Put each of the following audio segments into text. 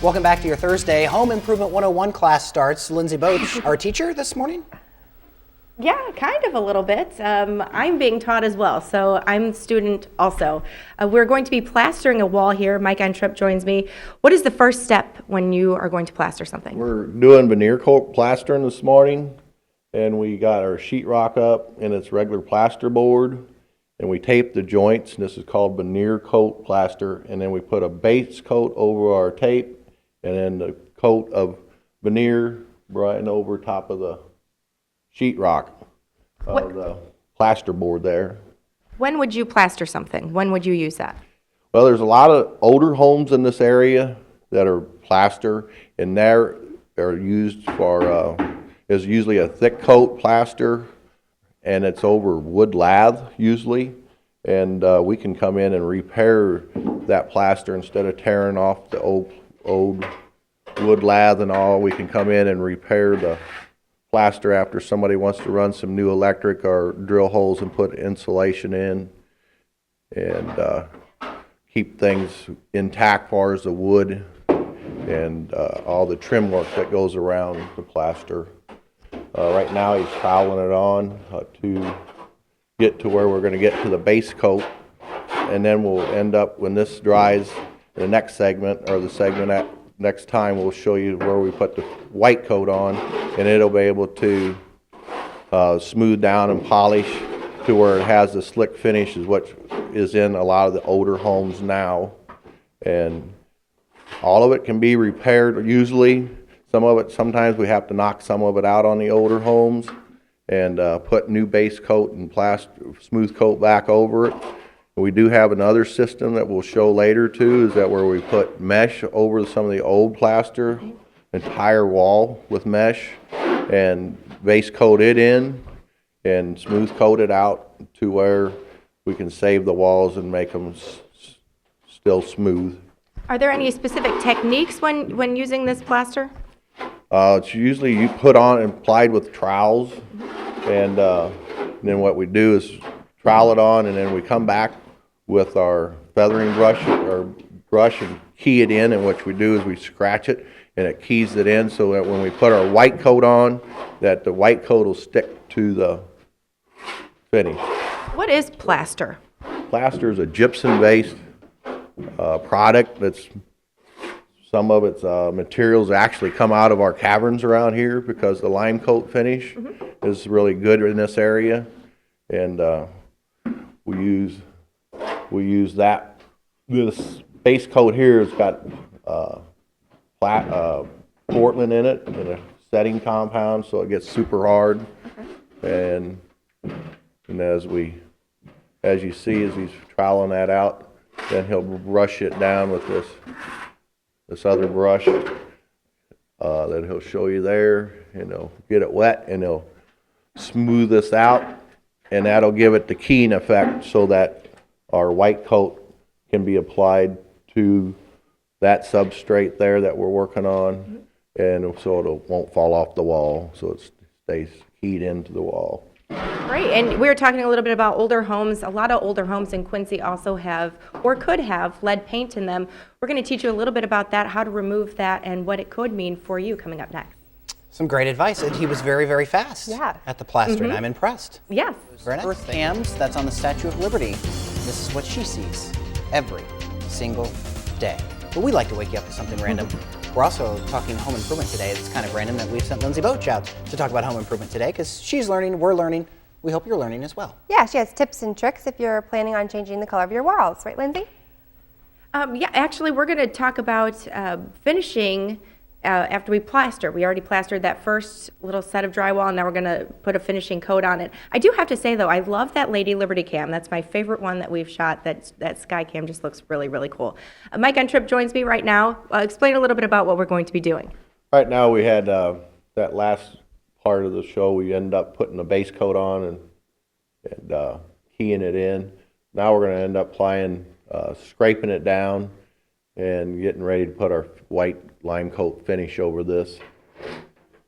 Welcome back to your Thursday. Home Improvement 101 class starts. Lindsay Boach, our teacher this morning? Yeah, kind of a little bit. I'm being taught as well, so I'm a student also. We're going to be plastering a wall here. Mike Entrip joins me. What is the first step when you are going to plaster something? We're doing veneer coat plastering this morning, and we got our sheetrock up and it's regular plaster board, and we tape the joints, and this is called veneer coat plaster, and then we put a base coat over our tape and then the coat of veneer right over top of the sheetrock of the plaster board there. When would you plaster something? When would you use that? Well, there's a lot of older homes in this area that are plaster, and they're used for, is usually a thick coat plaster, and it's over wood lath usually, and we can come in and repair that plaster instead of tearing off the old wood lath and all. We can come in and repair the plaster after somebody wants to run some new electric or drill holes and put insulation in, and keep things intact as far as the wood and all the trim work that goes around the plaster. Right now he's troweling it on to get to where we're going to get to the base coat, and then we'll end up, when this dries, the next segment, or the segment at next time, we'll show you where we put the white coat on, and it'll be able to smooth down and polish to where it has the slick finish, is what is in a lot of the older homes now. And all of it can be repaired usually. Some of it, sometimes we have to knock some of it out on the older homes and put new base coat and smooth coat back over it. We do have another system that we'll show later too, is that where we put mesh over some of the old plaster, entire wall with mesh, and base coat it in and smooth coat it out to where we can save the walls and make them still smooth. Are there any specific techniques when using this plaster? It's usually you put on and applied with trowels, and then what we do is trowel it on, and then we come back with our feathering brush and key it in, and what we do is we scratch it and it keys it in, so that when we put our white coat on, that the white coat will stick to the finish. What is plaster? Plaster is a gypsum-based product. That's some of its materials actually come out of our caverns around here, because the lime coat finish is really good in this area, and we use that. This base coat here has got Portland in it, and a setting compound, so it gets super hard. And as you see, as he's troweling that out, then he'll brush it down with this other brush that he'll show you there, and he'll get it wet and he'll smooth this out, and that'll give it the keying effect so that our white coat can be applied to that substrate there that we're working on, and so it won't fall off the wall, so it stays keyed into the wall. Great, and we were talking a little bit about older homes. A lot of older homes in Quincy also have, or could have, lead paint in them. We're going to teach you a little bit about that, how to remove that, and what it could mean for you coming up next. Some great advice, and he was very, very fast at the plastering. I'm impressed. Yes. Very nice. Earth cams, that's on the Statue of Liberty. This is what she sees every single day. But we like to wake you up to something random. We're also talking home improvement today. It's kind of random that we've sent Lindsay Boach out to talk about home improvement today, because she's learning, we're learning. We hope you're learning as well. Yeah, she has tips and tricks if you're planning on changing the color of your walls. Right, Lindsay? Yeah, actually, we're going to talk about finishing after we plaster. We already plastered that first little set of drywall, and now we're going to put a finishing coat on it. I do have to say, though, I love that Lady Liberty cam. That's my favorite one that we've shot. That sky cam just looks really, really cool. Mike Entrip joins me right now. Explain a little bit about what we're going to be doing. Right now we had that last part of the show, we end up putting a base coat on and keying it in. Now we're going to end up applying, scraping it down and getting ready to put our white lime coat finish over this.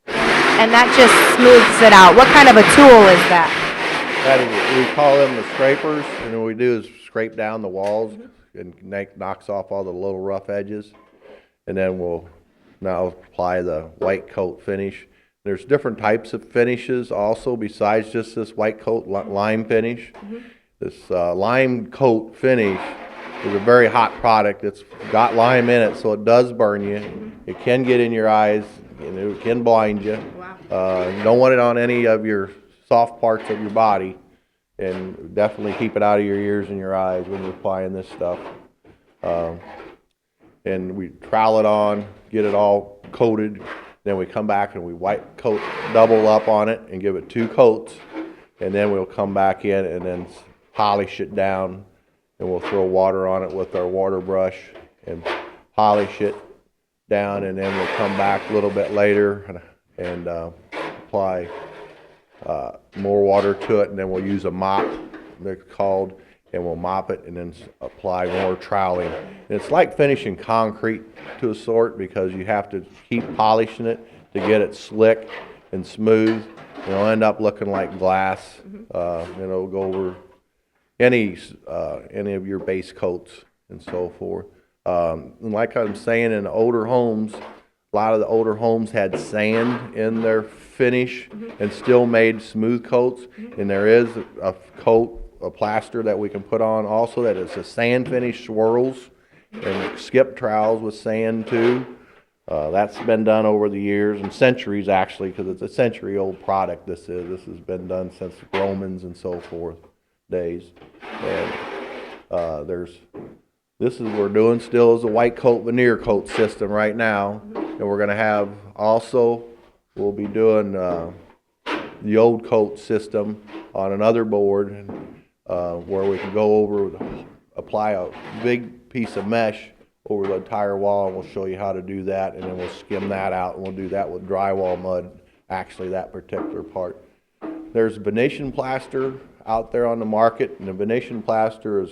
And that just smooths it out. What kind of a tool is that? We call them the scrapers, and what we do is scrape down the walls and knocks off all the little rough edges. and then we'll now apply the white coat finish. There's different types of finishes also besides just this white coat lime finish. This lime coat finish is a very hot product. It's got lime in it, so it does burn you. It can get in your eyes, and it can blind you. Wow. You don't want it on any of your soft parts of your body, and definitely keep it out of your ears and your eyes when you're applying this stuff. And we trowel it on, get it all coated, then we come back and we white coat, double up on it and give it 2 coats, and then we'll come back in and then polish it down, and we'll throw water on it with our water brush and polish it down, and then we'll come back a little bit later and apply more water to it, and then we'll use a mop, they're called, and we'll mop it and then apply more troweling. And it's like finishing concrete to a sort, because you have to keep polishing it to get it slick and smooth. It'll end up looking like glass. It'll go over any of your base coats and so forth. And like I'm saying, in the older homes, a lot of the older homes had sand in their finish and still made smooth coats. And there is a coat, a plaster that we can put on also that is a sand finish swirls and skip trowels with sand too. That's been done over the years and centuries, actually, because it's a century old product. This has been done since the Romans and so forth days. And this is what we're doing still is a white coat veneer coat system right now. And we're going to have also, we'll be doing the old coat system on another board, where we can go over, apply a big piece of mesh over the entire wall, and we'll show you how to do that, and then we'll skim that out, and we'll do that with drywall mud, actually that particular part. There's Venetian plaster out there on the market, and the Venetian plaster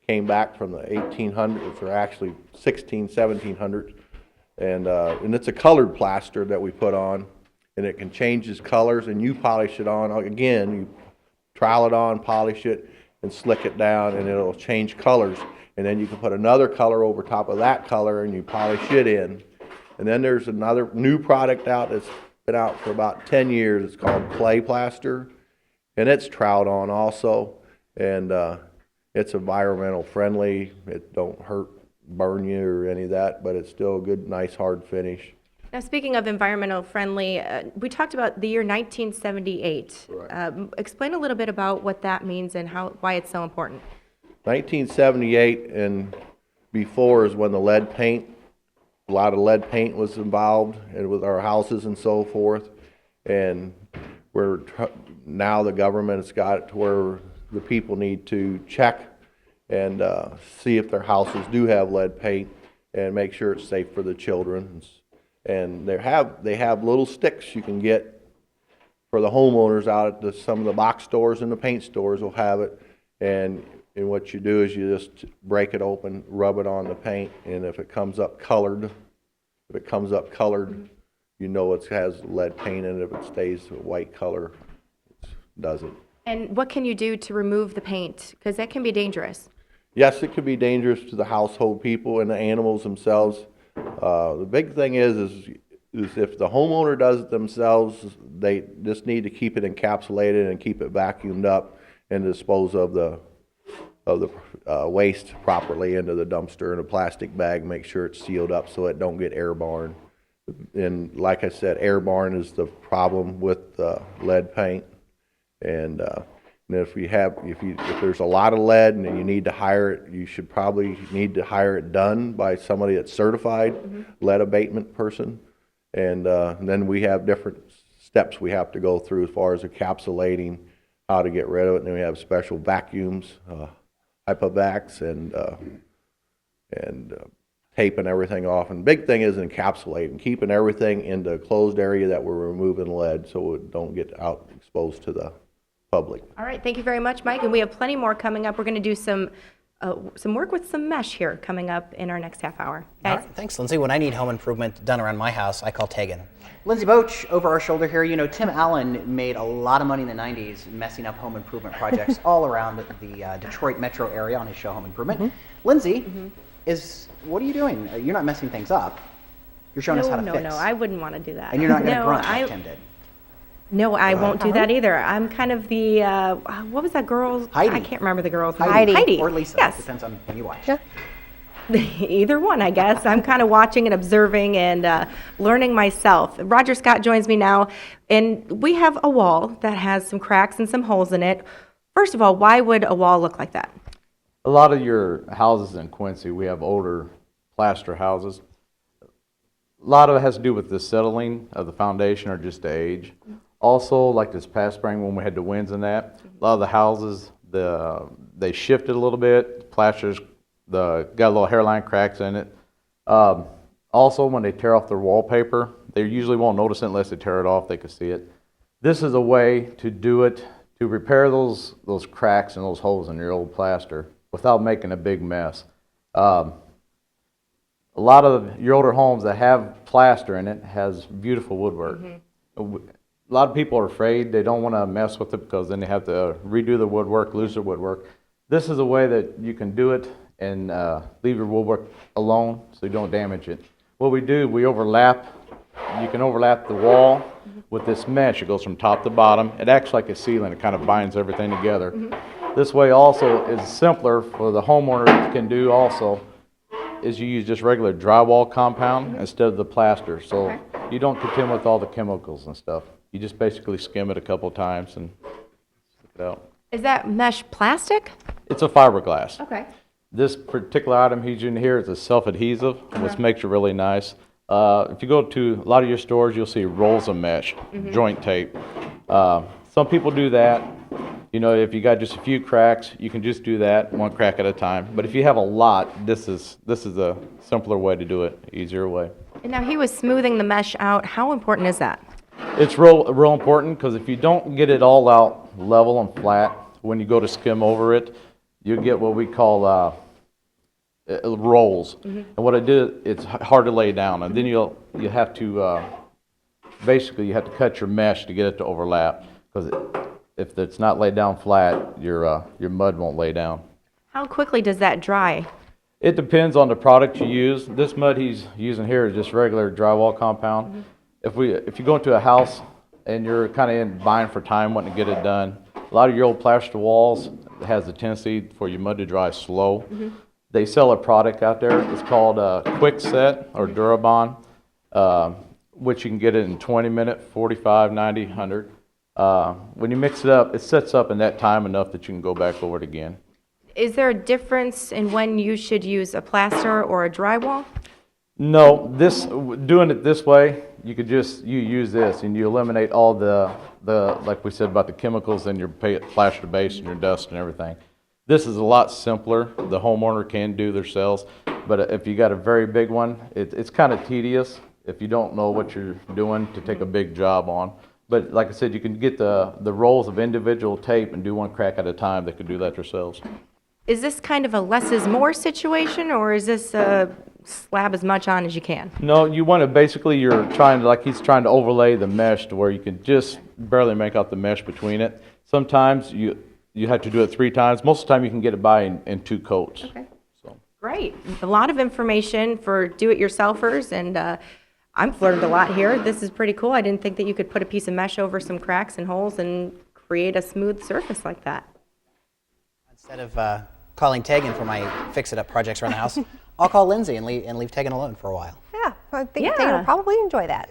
came back from the 1800s, or actually 1700s, and it's a colored plaster that we put on, and it can change its colors, and you polish it on, again, you trowel it on, polish it, and slick it down, and it'll change colors. And then you can put another color over top of that color, and you polish it in. And then there's another new product out that's been out for about 10 years. It's called clay plaster, and it's troweled on also. And it's environmental friendly. It don't hurt, burn you, or any of that, but it's still a good, nice, hard finish. Now, speaking of environmental friendly, we talked about the year 1978. Right. Explain a little bit about what that means and why it's so important. 1978 and before is when the lead paint, a lot of lead paint was involved, and with our houses and so forth. And now the government has got it to where the people need to check and see if their houses do have lead paint and make sure it's safe for the children. And they have little sticks you can get for the homeowners out at some of the box stores, and the paint stores will have it. And what you do is you just break it open, rub it on the paint, and if it comes up colored, you know it has lead paint in it. If it stays a white color, it doesn't. And what can you do to remove the paint? Because that can be dangerous. Yes, it could be dangerous to the household people and the animals themselves. The big thing is if the homeowner does it themselves, they just need to keep it encapsulated and keep it vacuumed up and dispose of the waste properly into the dumpster in a plastic bag. Make sure it's sealed up so it don't get airborne. And like I said, airborne is the problem with lead paint. And if there's a lot of lead and you need to hire it, you should probably need to hire it done by somebody that's certified lead abatement person. And then we have different steps we have to go through as far as encapsulating, how to get rid of it. And then we have special vacuums, hypovacs, and taping everything off. And the big thing is encapsulating, keeping everything in the closed area that we're removing lead so it don't get out exposed to the public. All right, thank you very much, Mike. And we have plenty more coming up. We're going to do some work with some mesh here coming up in our next half hour. All right, thanks, Lindsay. When I need home improvement done around my house, I call Tegan. Lindsay Boach, over our shoulder here. You know, Tim Allen made a lot of money in the 90s messing up home improvement projects all around the Detroit metro area on his show Home Improvement. Lindsay, What are you doing? You're not messing things up. You're showing us how to No, fix. no, I wouldn't want to do that. And you're not going to No, grunt like Tim did. No, I won't do that either. I'm kind of the, what was that girl's? Heidi. I can't remember the girl's name. Heidi. Or Lisa. Yes. Depends on when you watch. Yeah. Either one, I guess. I'm kind of watching and observing and learning myself. Roger Scott joins me now, and we have a wall that has some cracks and some holes in it. First of all, why would a wall look like that? A lot of your houses in Quincy, we have older plaster houses. A lot of it has to do with the settling of the foundation or just the age. Also, like this past spring when we had the winds and that, a lot of the houses, they shifted a little bit. Plasters got a little hairline cracks in it. Also, when they tear off their wallpaper, they usually won't notice it unless they tear it off. They can see it. This is a way to do it, to repair those cracks and those holes in your old plaster without making a big mess. A lot of your older homes that have plaster in it has beautiful woodwork. A lot of people are afraid. They don't want to mess with it because then they have to redo the woodwork, lose their woodwork. This is a way that you can do it and leave your woodwork alone so you don't damage it. What we do, we overlap. You can overlap the wall with this mesh. It goes from top to bottom. It acts like a sealant. It kind of binds everything together. This way also is simpler for the homeowner can do also is you use just regular drywall compound instead of the plaster. So you don't contend with all the chemicals and stuff. You just basically skim it a couple times and stick it out. Is that mesh plastic? It's a fiberglass. Okay. This particular item he's in here is a self-adhesive, which makes it really nice. If you go to a lot of your stores, you'll see rolls of mesh, joint tape. Some people do that. You know, if you got just a few cracks, you can just do that, one crack at a time. But if you have a lot, this is a simpler way to do it, easier way. And now he was smoothing the mesh out. How important is that? It's real important because if you don't get it all out level and flat, when you go to skim over it, you get what we call rolls. And what it do, it's hard to lay down, and then you have to basically you have to cut your mesh to get it to overlap because if it's not laid down flat, your mud won't lay down. How quickly does that dry? It depends on the product you use. This mud he's using here is just regular drywall compound. If you go into a house and you're kind of buying for time, wanting to get it done, a lot of your old plaster walls has a tendency for your mud to dry slow. They sell a product out there. It's called Quick Set or Durabond, which you can get it in 20 minutes, 45, 90, 100. When you mix it up, it sets up in that time enough that you can go back over it again. Is there a difference in when you should use a plaster or a drywall? No, doing it this way, you use this and you eliminate all the like we said about the chemicals in your plaster base and your dust and everything. This is a lot simpler. The homeowner can do themselves, but if you got a very big one, it's kind of tedious if you don't know what you're doing to take a big job on. But like I said, you can get the rolls of individual tape and do one crack at a time. They could do that themselves. Is this kind of a less is more situation, or is this a slab as much on as you can? No, you want to basically, he's trying to overlay the mesh to where you can just barely make out the mesh between it. Sometimes you have to do it 3 times. Most of the time you can get it by in 2 coats. Okay. So. Great. A lot of information for do-it-yourselfers, and I've learned a lot here. This is pretty cool. I didn't think that you could put a piece of mesh over some cracks and holes and create a smooth surface like that. Instead of calling Tegan for my fix-it-up projects around the house, I'll call Lindsay and leave Tegan alone for a while. Yeah, I think Taylor will probably enjoy that.